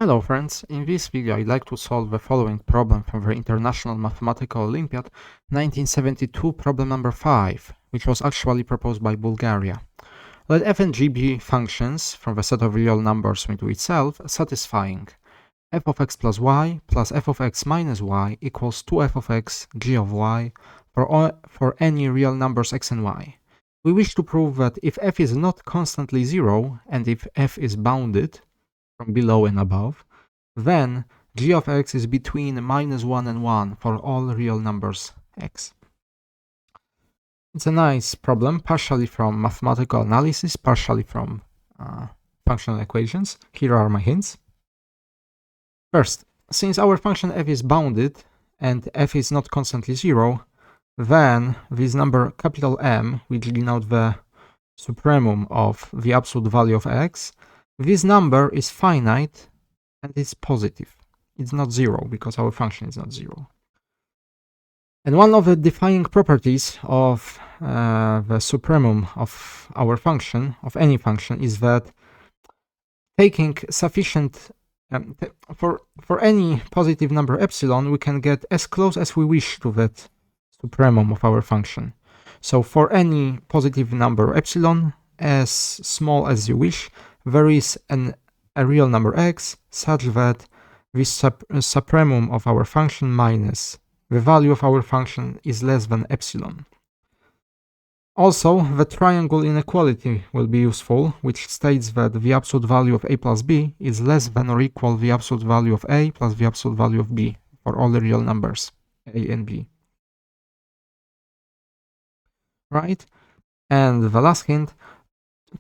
Hello friends, in this video I'd like to solve the following problem from the International Mathematical Olympiad 1972, problem number 5, which was actually proposed by Bulgaria. Let f and g be functions from the set of real numbers into itself, satisfying f of x plus y plus f of x minus y equals 2f of x g of y for any real numbers x and y. We wish to prove that if f is not constantly 0 and if f is bounded from below and above, then g of x is between -1 and 1 for all real numbers x. It's a nice problem, partially from mathematical analysis, partially from functional equations. Here are my hints. First, since our function f is bounded and f is not constantly 0, then this number capital M, which denotes the supremum of the absolute value of x, this number is finite and it's positive. It's not 0 because our function is not 0. And one of the defining properties of the supremum of our function, of any function, is that taking sufficient for any positive number epsilon, we can get as close as we wish to that supremum of our function. So for any positive number epsilon, as small as you wish, there is a real number x such that this supremum of our function minus the value of our function is less than epsilon. Also, the triangle inequality will be useful, which states that the absolute value of a plus b is less than or equal the absolute value of a plus the absolute value of b for all the real numbers a and b. Right? And the last hint,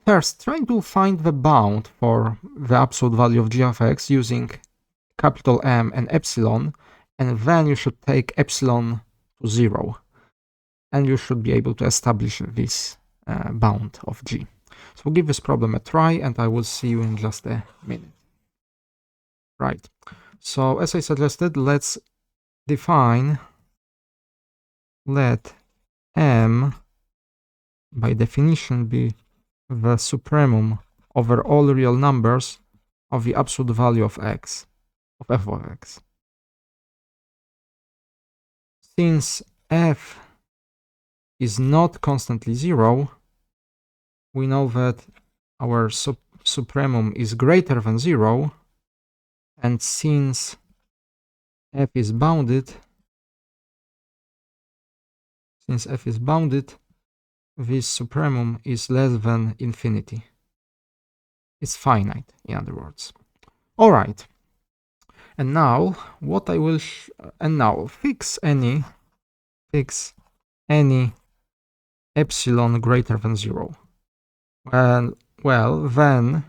first, trying to find the bound for the absolute value of g of x using capital M and epsilon, and then you should take epsilon to 0, and you should be able to establish this bound of g. So we'll give this problem a try, and I will see you in just a minute. Right, so as I suggested, let's define, let M by definition be the supremum over all real numbers of the absolute value of x, of f of x. Since f is not constantly 0, we know that our supremum is greater than 0, and since f is bounded, this supremum is less than infinity. It's finite, in other words. All right. And now, what I will fix any epsilon greater than 0. Well, then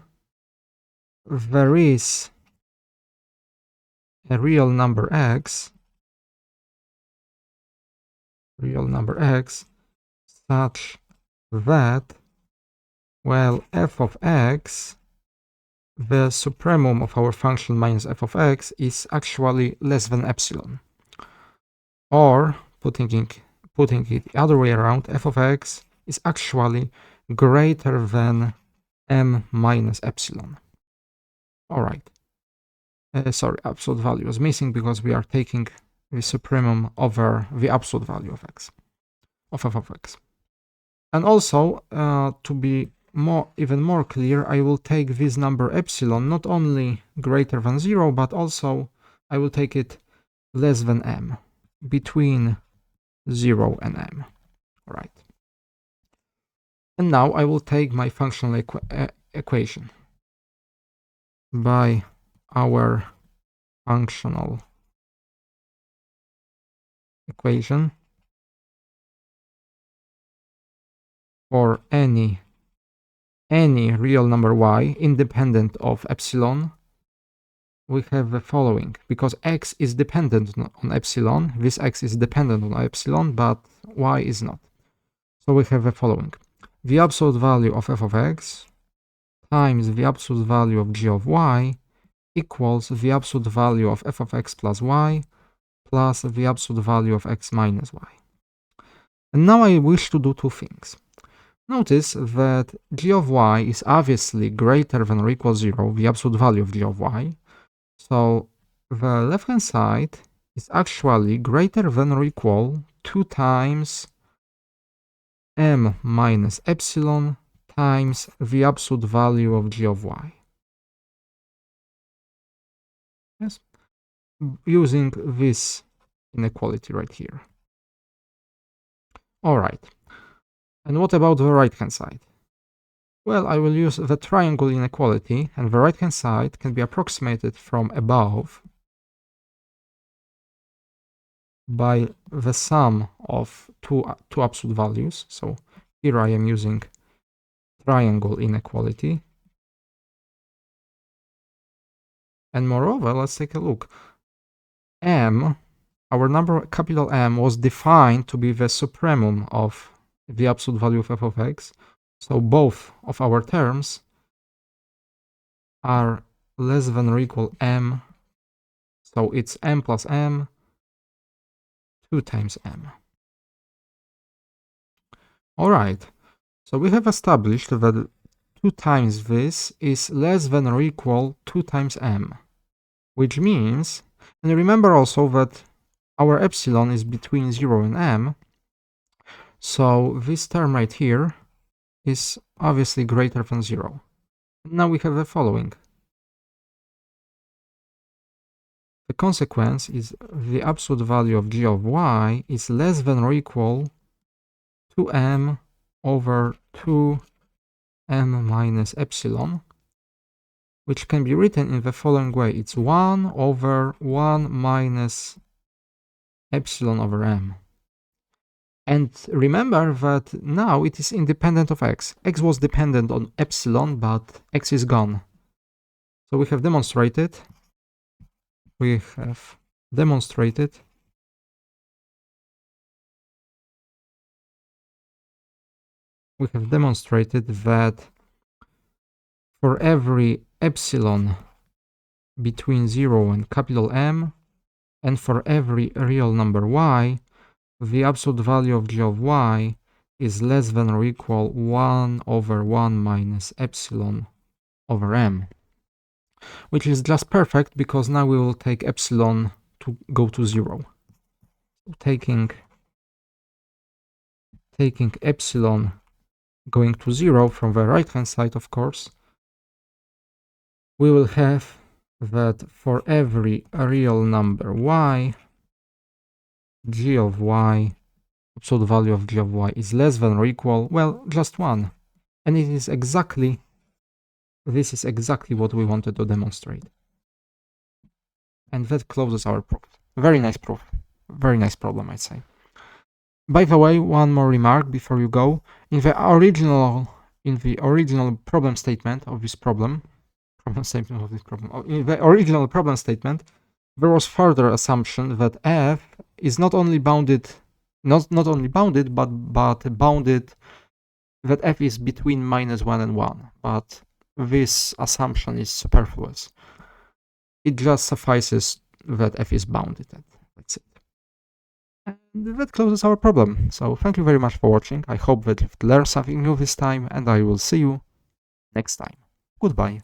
there is a real number x such that, well, f of x, the supremum of our function minus f of x, is actually less than epsilon. Or, putting it the other way around, f of x is actually greater than m minus epsilon. All right. Sorry, absolute value is missing because we are taking the supremum over the absolute value of x, of f of x. And also, to be even more clear, I will take this number epsilon not only greater than 0, but also I will take it less than m, between 0 and m. All right. And now I will take my functional equation by our functional equation for any real number y independent of epsilon. We have the following, because x is dependent on epsilon, this x is dependent on epsilon, but y is not. So we have the following: the absolute value of f of x times the absolute value of g of y equals the absolute value of f of x plus y plus the absolute value of x minus y. And now I wish to do two things. Notice that g of y is obviously greater than or equal 0, the absolute value of g of y, So the left-hand side is actually greater than or equal 2 times m minus epsilon times the absolute value of g of y. Yes, using this inequality right here. All right. And what about the right-hand side? Well, I will use the triangle inequality, and the right-hand side can be approximated from above by the sum of two absolute values. So here I am using triangle inequality. And moreover, let's take a look. M, our number capital M, was defined to be the supremum of the absolute value of f of x. So both of our terms are less than or equal m. So it's m plus m, 2 times m. All right. So we have established that 2 times this is less than or equal 2 times m, which means, and remember also that our epsilon is between 0 and m, so this term right here is obviously greater than 0. Now we have the following. The consequence is the absolute value of g of y is less than or equal to m over 2m minus epsilon, which can be written in the following way. It's 1 over 1 minus epsilon over m. And remember that now it is independent of x. X was dependent on epsilon, but x is gone. So we have demonstrated that for every epsilon between 0 and capital M, and for every real number y, the absolute value of g of y is less than or equal 1 over 1 minus epsilon over m, which is just perfect because now we will take epsilon to go to 0. Taking epsilon going to 0 from the right hand side, of course, we will have that for every real number y, g of y, absolute value of g of y is less than or equal, well, just 1. And this is exactly what we wanted to demonstrate. And that closes our proof. Very nice proof. Very nice problem, I'd say. By the way, one more remark before you go. In the original problem statement of this problem, in the original problem statement, there was further assumption that f is not only bounded, but bounded that f is between -1 and 1. But this assumption is superfluous. It just suffices that f is bounded. That's it. And that closes our problem. So thank you very much for watching. I hope that you've learned something new this time, and I will see you next time. Goodbye.